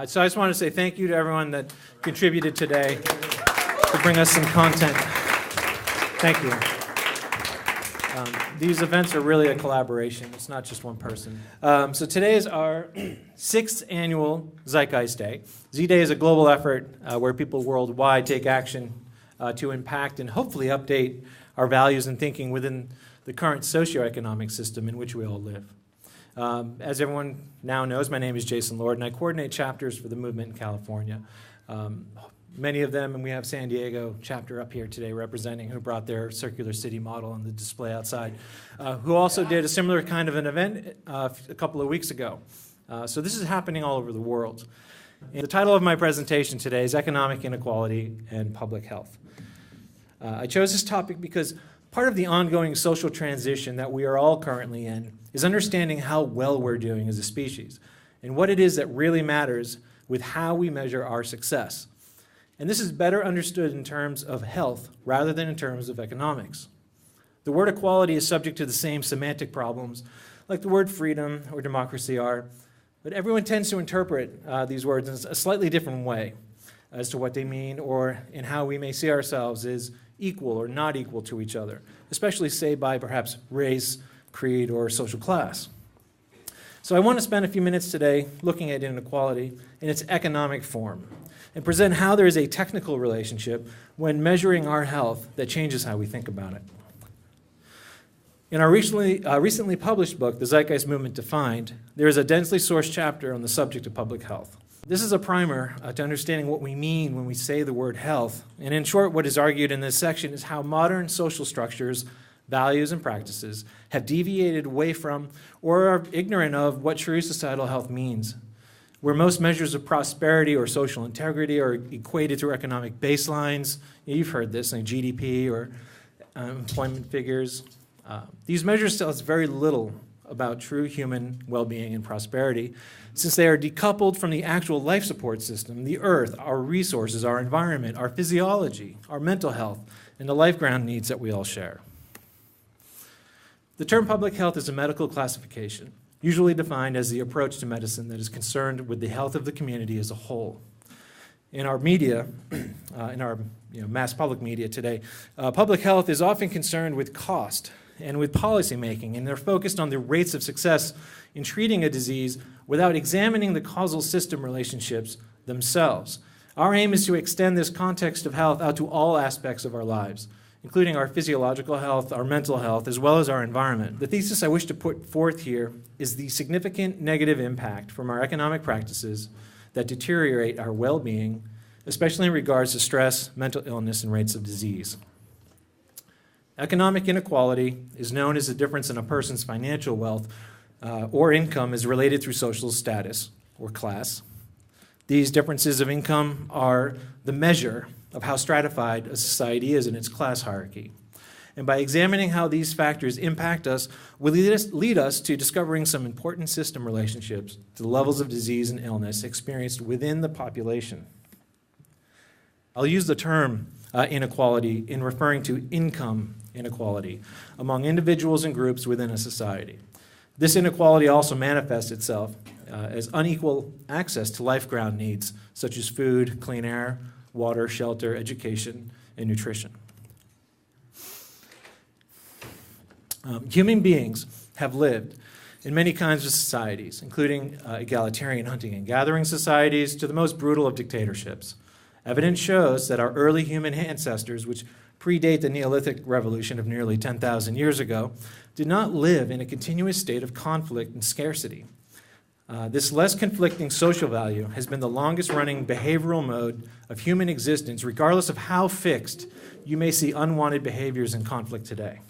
So I just want to say thank you to everyone that contributed today to bring us some content. Thank you. These events are really a collaboration. It's not just one person. So today is our 6th annual Zeitgeist Day. ZDay is a global effort where people worldwide take action to impact and hopefully update our values and thinking within the current socioeconomic system in which we all live. As everyone now knows, my name is Jason Lord, and I coordinate chapters for the movement in California. Many of them, and we have San Diego chapter up here today representing, who brought their circular city model on the display outside, who also did a similar kind of an event a couple of weeks ago. So this is happening all over the world. And the title of my presentation today is Economic Inequality and Public Health. I chose this topic because part of the ongoing social transition that we are all currently in is understanding how well we're doing as a species and what it is that really matters with how we measure our success. And this is better understood in terms of health rather than in terms of economics. The word equality is subject to the same semantic problems like the word freedom or democracy are, but everyone tends to interpret these words in a slightly different way as to what they mean or in how we may see ourselves as equal or not equal to each other, especially say by perhaps race, creed, or social class. So I want to spend a few minutes today looking at inequality in its economic form and present how there is a technical relationship when measuring our health that changes how we think about it. In our recently published book, The Zeitgeist Movement Defined, there is a densely sourced chapter on the subject of public health. This is a primer to understanding what we mean when we say the word health. And in short, what is argued in this section is how modern social structures, values, and practices have deviated away from or are ignorant of what true societal health means, where most measures of prosperity or social integrity are equated through economic baselines. You've heard this, like GDP or employment figures. These measures tell us very little about true human well-being and prosperity, since they are decoupled from the actual life support system, the earth, our resources, our environment, our physiology, our mental health, and the life ground needs that we all share. The term public health is a medical classification, usually defined as the approach to medicine that is concerned with the health of the community as a whole. In our media, in our mass public media today, public health is often concerned with cost and with policy making, and they're focused on the rates of success in treating a disease without examining the causal system relationships themselves. Our aim is to extend this context of health out to all aspects of our lives, including our physiological health, our mental health, as well as our environment. The thesis I wish to put forth here is the significant negative impact from our economic practices that deteriorate our well-being, especially in regards to stress, mental illness, and rates of disease. Economic inequality is known as the difference in a person's financial wealth or income is related through social status or class. These differences of income are the measure of how stratified a society is in its class hierarchy. And by examining how these factors impact us will lead us to discovering some important system relationships to the levels of disease and illness experienced within the population. I'll use the term inequality in referring to income inequality among individuals and groups within a society. This inequality also manifests itself as unequal access to life ground needs such as food, clean air, water, shelter, education, and nutrition. Human beings have lived in many kinds of societies, including egalitarian hunting and gathering societies to the most brutal of dictatorships. Evidence shows that our early human ancestors, which predate the Neolithic revolution of nearly 10,000 years ago, did not live in a continuous state of conflict and scarcity. This less conflicting social value has been the longest-running behavioral mode of human existence, regardless of how fixed you may see unwanted behaviors in conflict today.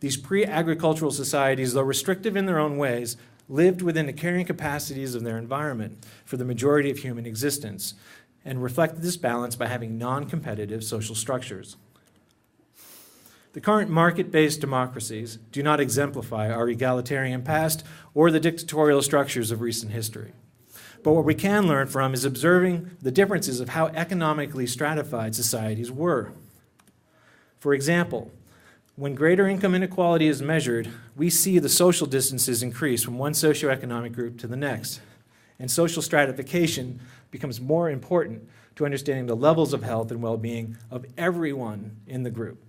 These pre-agricultural societies, though restrictive in their own ways, lived within the carrying capacities of their environment for the majority of human existence and reflected this balance by having non-competitive social structures. The current market-based democracies do not exemplify our egalitarian past or the dictatorial structures of recent history. But what we can learn from is observing the differences of how economically stratified societies were. For example, when greater income inequality is measured, we see the social distances increase from one socioeconomic group to the next. and social stratification becomes more important to understanding the levels of health and well-being of everyone in the group.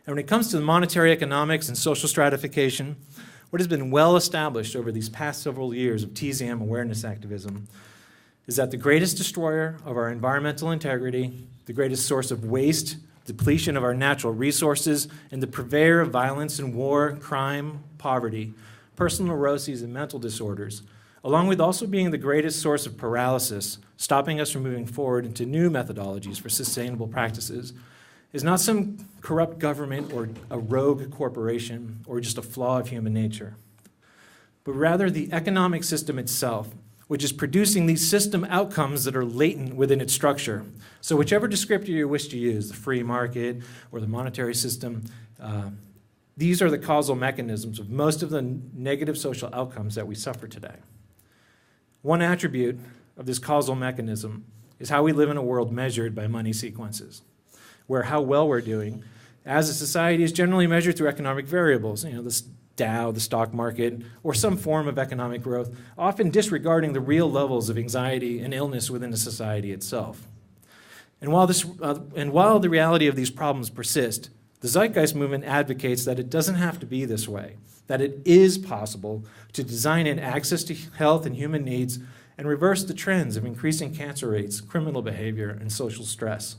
And when it comes to monetary economics and social stratification, what has been well established over these past several years of TZM awareness activism is that the greatest destroyer of our environmental integrity, the greatest source of waste, depletion of our natural resources, and the purveyor of violence and war, crime, poverty, personal neuroses, and mental disorders, along with also being the greatest source of paralysis, stopping us from moving forward into new methodologies for sustainable practices, is not some corrupt government or a rogue corporation or just a flaw of human nature, but rather the economic system itself, which is producing these system outcomes that are latent within its structure. So whichever descriptor you wish to use, the free market or the monetary system, these are the causal mechanisms of most of the negative social outcomes that we suffer today. One attribute of this causal mechanism is how we live in a world measured by money sequences, where how well we're doing as a society is generally measured through economic variables, the Dow, the stock market, or some form of economic growth, often disregarding the real levels of anxiety and illness within the society itself. And while the reality of these problems persist, the Zeitgeist movement advocates that it doesn't have to be this way, that it is possible to design in access to health and human needs and reverse the trends of increasing cancer rates, criminal behavior, and social stress.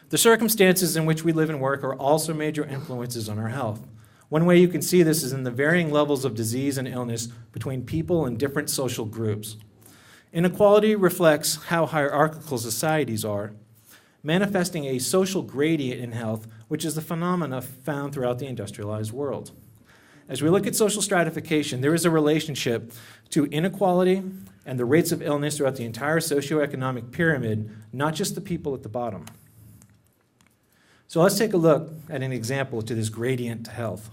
The circumstances in which we live and work are also major influences on our health. One way you can see this is in the varying levels of disease and illness between people in different social groups. Inequality reflects how hierarchical societies are, manifesting a social gradient in health, which is the phenomena found throughout the industrialized world. As we look at social stratification, there is a relationship to inequality and the rates of illness throughout the entire socioeconomic pyramid, not just the people at the bottom. So let's take a look at an example to this gradient to health.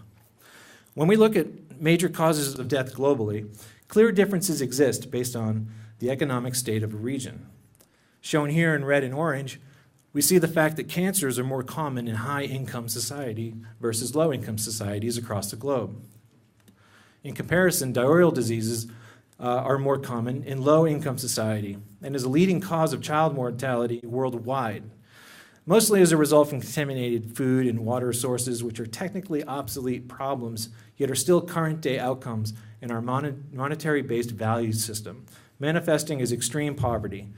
When we look at major causes of death globally, clear differences exist based on the economic state of a region. Shown here in red and orange, we see the fact that cancers are more common in high-income society versus low-income societies across the globe. In comparison, diarrheal diseases are more common in low-income society and is a leading cause of child mortality worldwide, mostly as a result from contaminated food and water sources, which are technically obsolete problems, yet are still current-day outcomes in our monetary-based value system, manifesting as extreme poverty.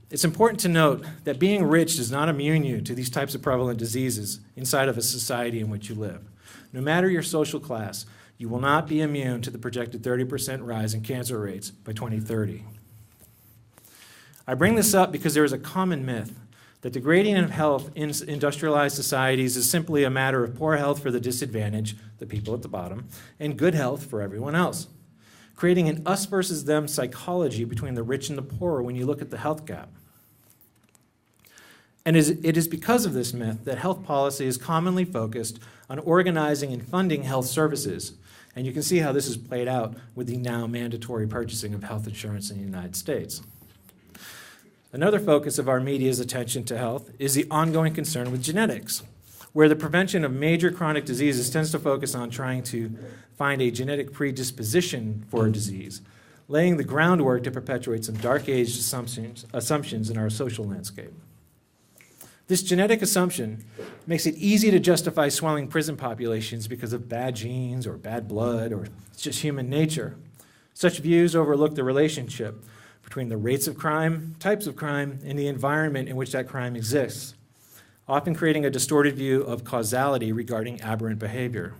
It's important to note that being rich does not immune you to these types of prevalent diseases inside of a society in which you live. No matter your social class, you will not be immune to the projected 30% rise in cancer rates by 2030. I bring this up because there is a common myth that the gradient of health in industrialized societies is simply a matter of poor health for the disadvantaged, the people at the bottom, and good health for everyone else, creating an us versus them psychology between the rich and the poor when you look at the health gap. And it is because of this myth that health policy is commonly focused on organizing and funding health services. And you can see how this is played out with the now mandatory purchasing of health insurance in the United States. Another focus of our media's attention to health is the ongoing concern with genetics, where the prevention of major chronic diseases tends to focus on trying to find a genetic predisposition for a disease, laying the groundwork to perpetuate some dark-age assumptions in our social landscape. This genetic assumption makes it easy to justify swelling prison populations because of bad genes or bad blood or it's just human nature. Such views overlook the relationship between the rates of crime, types of crime, and the environment in which that crime exists, often creating a distorted view of causality regarding aberrant behavior.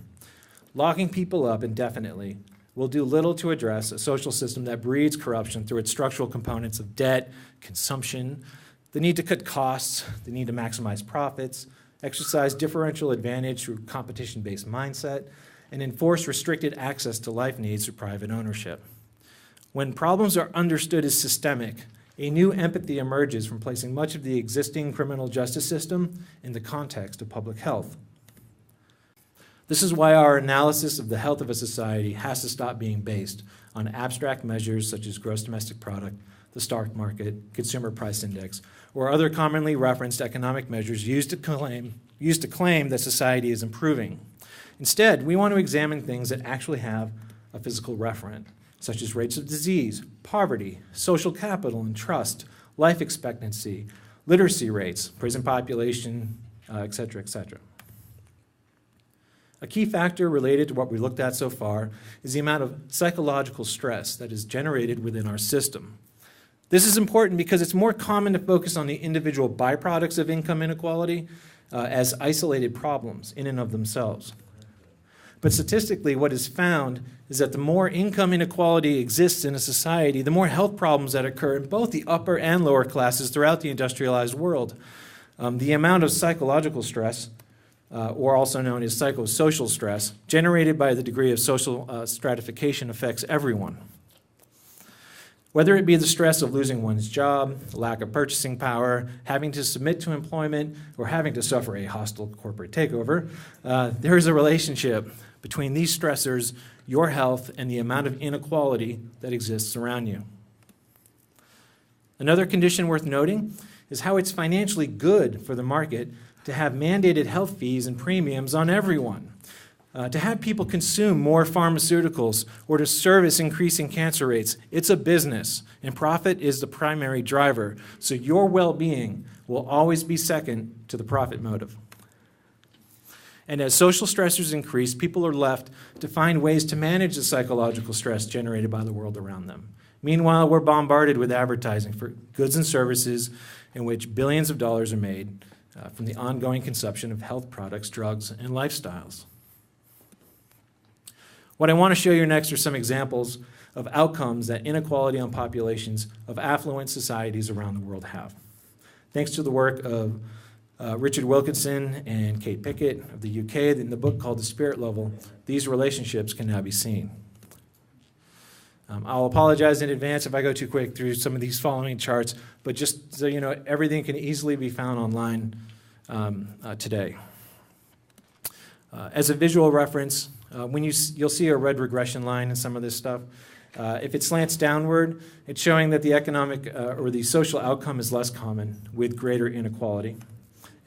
Locking people up indefinitely will do little to address a social system that breeds corruption through its structural components of debt, consumption, the need to cut costs, the need to maximize profits, exercise differential advantage through competition-based mindset, and enforce restricted access to life needs through private ownership. When problems are understood as systemic, a new empathy emerges from placing much of the existing criminal justice system in the context of public health. This is why our analysis of the health of a society has to stop being based on abstract measures such as gross domestic product, the stock market, consumer price index, or other commonly referenced economic measures used to claim that society is improving. Instead, we want to examine things that actually have a physical referent, such as rates of disease, poverty, social capital and trust, life expectancy, literacy rates, prison population, et cetera, et cetera. A key factor related to what we looked at so far is the amount of psychological stress that is generated within our system. This is important because it's more common to focus on the individual byproducts of income inequality as isolated problems in and of themselves. But statistically, what is found is that the more income inequality exists in a society, the more health problems that occur in both the upper and lower classes throughout the industrialized world. The amount of psychological stress, or also known as psychosocial stress, generated by the degree of social stratification affects everyone. Whether it be the stress of losing one's job, lack of purchasing power, having to submit to employment, or having to suffer a hostile corporate takeover, there is a relationship between these stressors, your health, and the amount of inequality that exists around you. Another condition worth noting is how it's financially good for the market to have mandated health fees and premiums on everyone, to have people consume more pharmaceuticals, or to service increasing cancer rates. It's a business, and profit is the primary driver, so your well-being will always be second to the profit motive. And as social stressors increase, people are left to find ways to manage the psychological stress generated by the world around them. Meanwhile, we're bombarded with advertising for goods and services in which billions of dollars are made from the ongoing consumption of health products, drugs, and lifestyles. What I want to show you next are some examples of outcomes that inequality on populations of affluent societies around the world have. Thanks to the work of Richard Wilkinson and Kate Pickett of the UK in the book called The Spirit Level, these relationships can now be seen. I'll apologize in advance if I go too quick through some of these following charts, but just so you know, everything can easily be found online today. As a visual reference, you'll see a red regression line in some of this stuff. If it slants downward, it's showing that the economic or the social outcome is less common with greater inequality.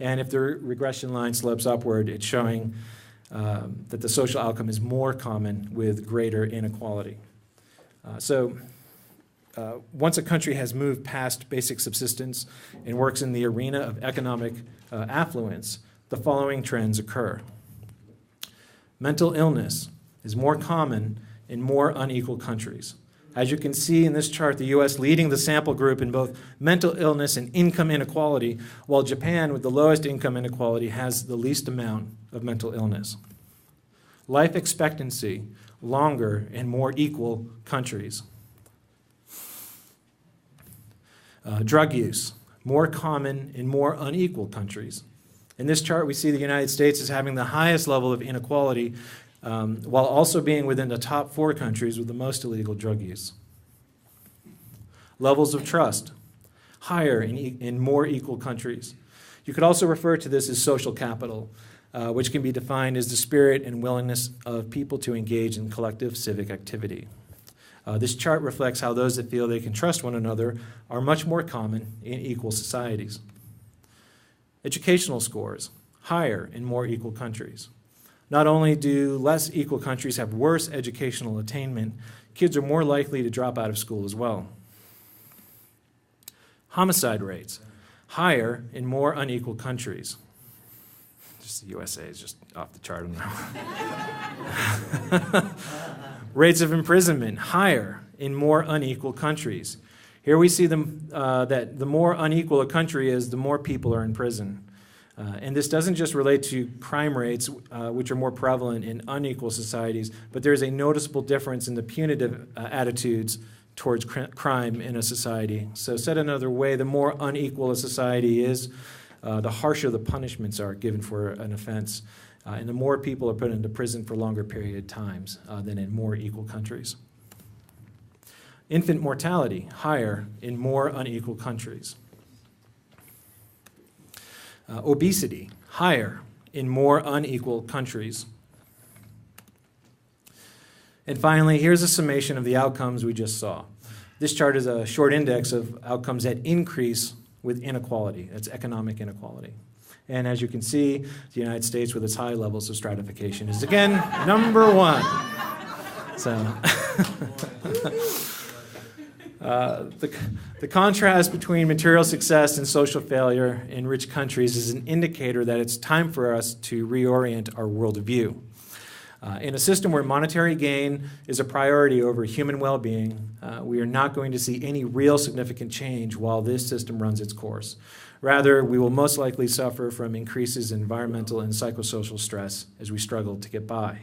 And if the regression line slopes upward, it's showing that the social outcome is more common with greater inequality. Once a country has moved past basic subsistence and works in the arena of economic affluence, the following trends occur. Mental illness is more common in more unequal countries. As you can see in this chart, the U.S. leading the sample group in both mental illness and income inequality, while Japan, with the lowest income inequality, has the least amount of mental illness. Life expectancy, longer in more equal countries. Drug use, more common in more unequal countries. In this chart, we see the United States as having the highest level of inequality, while also being within the top 4 countries with the most illegal drug use. Levels of trust, higher in more equal countries. You could also refer to this as social capital, which can be defined as the spirit and willingness of people to engage in collective civic activity. This chart reflects how those that feel they can trust one another are much more common in equal societies. Educational scores, higher in more equal countries. Not only do less equal countries have worse educational attainment, kids are more likely to drop out of school as well. Homicide rates, higher in more unequal countries. Just the USA is just off the chart on that. Rates of imprisonment, higher in more unequal countries. Here we see that the more unequal a country is, the more people are in prison. And this doesn't just relate to crime rates, which are more prevalent in unequal societies, but there's a noticeable difference in the punitive attitudes towards crime in a society. So said another way, the more unequal a society is, the harsher the punishments are given for an offense, and the more people are put into prison for longer period times than in more equal countries. Infant mortality, higher in more unequal countries. Obesity, higher in more unequal countries. And finally, here's a summation of the outcomes we just saw. This chart is a short index of outcomes that increase with inequality. That's economic inequality. And as you can see, the United States, with its high levels of stratification, is again number one. So, the contrast between material success and social failure in rich countries is an indicator that it's time for us to reorient our worldview. In a system where monetary gain is a priority over human well-being, we are not going to see any real significant change while this system runs its course. Rather, we will most likely suffer from increases in environmental and psychosocial stress as we struggle to get by.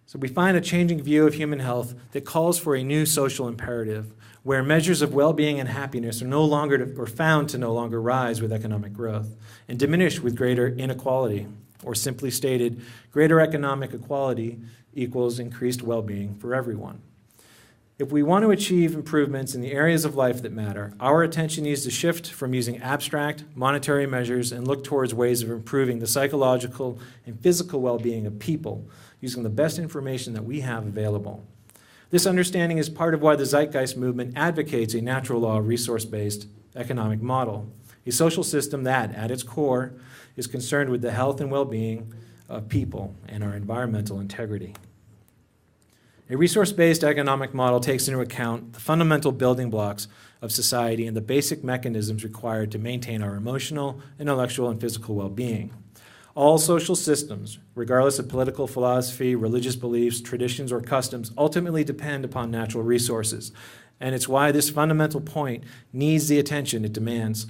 So we find a changing view of human health that calls for a new social imperative, where measures of well-being and happiness are found to no longer rise with economic growth and diminish with greater inequality. Or simply stated, greater economic equality equals increased well-being for everyone. If we want to achieve improvements in the areas of life that matter, our attention needs to shift from using abstract monetary measures and look towards ways of improving the psychological and physical well-being of people using the best information that we have available. This understanding is part of why the Zeitgeist movement advocates a natural law resource-based economic model, a social system that, at its core, is concerned with the health and well-being of people and our environmental integrity. A resource-based economic model takes into account the fundamental building blocks of society and the basic mechanisms required to maintain our emotional, intellectual, and physical well-being. All social systems, regardless of political philosophy, religious beliefs, traditions, or customs, ultimately depend upon natural resources, and it's why this fundamental point needs the attention it demands.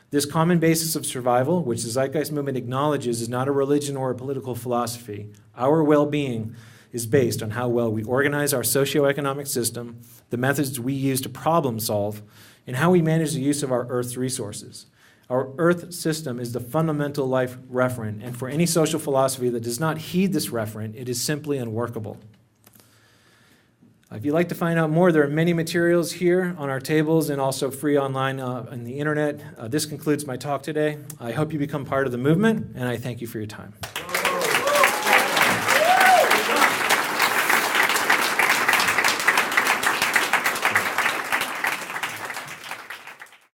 This common basis of survival, which the Zeitgeist movement acknowledges, is not a religion or a political philosophy. Our well-being is based on how well we organize our socioeconomic system, the methods we use to problem solve, and how we manage the use of our Earth's resources. Our Earth system is the fundamental life referent, and for any social philosophy that does not heed this referent, it is simply unworkable. If you'd like to find out more, there are many materials here on our tables and also free online on the internet. This concludes my talk today. I hope you become part of the movement, and I thank you for your time.